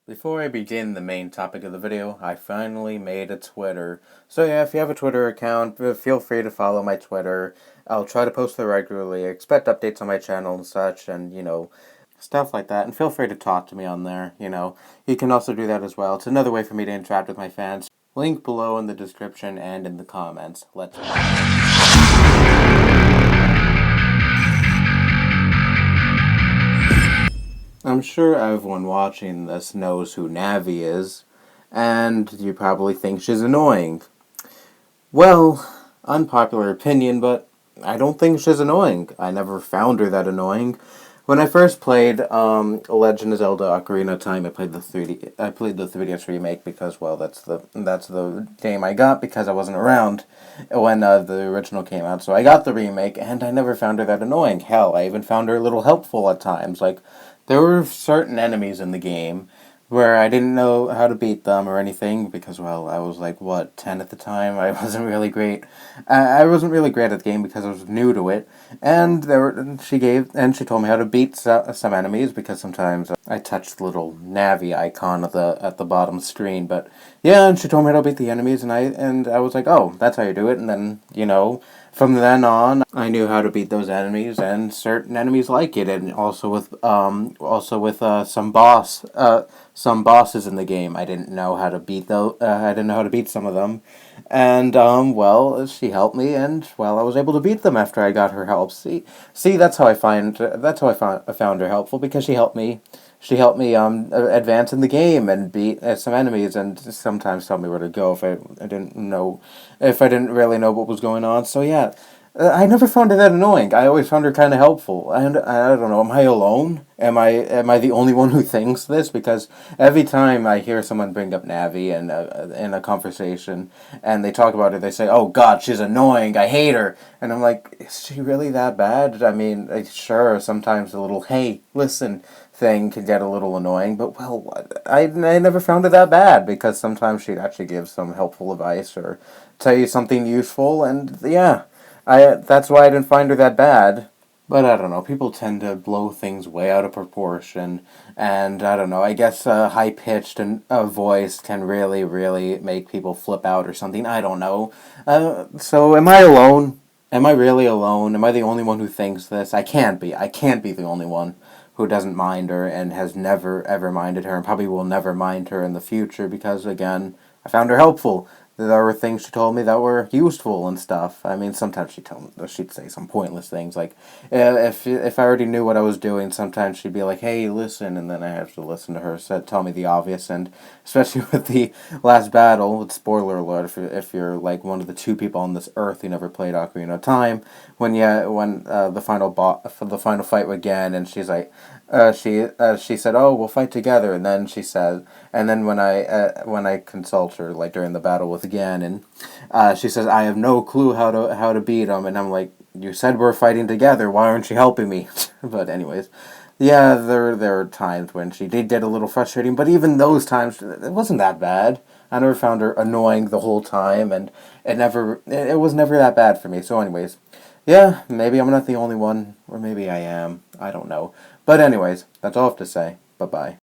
Before I begin the main topic of the video, I finally made a Twitter. So yeah, if you have a Twitter account, feel free to follow my Twitter. I'll try to post there regularly, expect updates on my channel and such, and, stuff like that. And feel free to talk to me on there, You can also do that as well. It's another way for me to interact with my fans. Link below in the description and in the comments. Let's go. I'm sure everyone watching this knows who Navi is, and you probably think she's annoying. Well, unpopular opinion, but I don't think she's annoying. I never found her that annoying. When I first played Legend of Zelda: Ocarina of Time, I played the 3DS remake because, well, that's the game I got because I wasn't around when the original came out. So I got the remake, and I never found her that annoying. Hell, I even found her a little helpful at times. Like, there were certain enemies in the game where I didn't know how to beat them or anything because, well, I was like, 10 at the time. I wasn't really great. I wasn't really great at the game because I was new to it. And she told me how to beat some enemies because sometimes I touched the little Navi icon at the bottom screen. But yeah, and she told me how to beat the enemies, and I was like, oh, that's how you do it. And then, from then on, I knew how to beat those enemies and certain enemies like it, and also with some bosses in the game. I didn't know how to beat I didn't know how to beat some of them, and well, she helped me, and well, I was able to beat them after I got her help. See, that's how I found her helpful because she helped me. She helped me advance in the game and beat some enemies, and sometimes tell me where to go if I didn't really know what was going on. So yeah, I never found her that annoying. I always found her kind of helpful. And I don't know. Am I alone? Am I the only one who thinks this? Because every time I hear someone bring up Navi in a conversation and they talk about her, they say, "Oh God, she's annoying. I hate her." And I'm like, is she really that bad? I mean, sure, sometimes a little "Hey, listen" thing could get a little annoying, but well, I never found it that bad because sometimes she'd actually give some helpful advice or tell you something useful, and yeah, that's why I didn't find her that bad. But I don't know, people tend to blow things way out of proportion, and I don't know, I guess a high-pitched voice can really, really make people flip out or something, I don't know. So am I alone? Am I really alone? Am I the only one who thinks this? I can't be. I can't be the only one who doesn't mind her and has never, ever minded her and probably will never mind her in the future because, again, I found her helpful. There were things she told me that were useful and stuff. I mean, sometimes she'd say some pointless things, like, if I already knew what I was doing, sometimes she'd be like, "Hey, listen," and then I have to listen to her tell me the obvious, and especially with the last battle, it's spoiler alert if you're, like, one of the two people on this earth who never played Ocarina of Time, when the final fight again, and she's like, she said, "Oh, we'll fight together," and then she said, and then when I consult her, like, during the battle with Gan, and she says, "I have no clue how to beat him," and I'm like, "You said we're fighting together. Why aren't you helping me?" But anyways, yeah, there are times when she did get a little frustrating, but even those times, it wasn't that bad. I never found her annoying the whole time, and it was never that bad for me. So anyways, yeah, maybe I'm not the only one, or maybe I am. I don't know. But anyways, that's all I have to say. Bye-bye.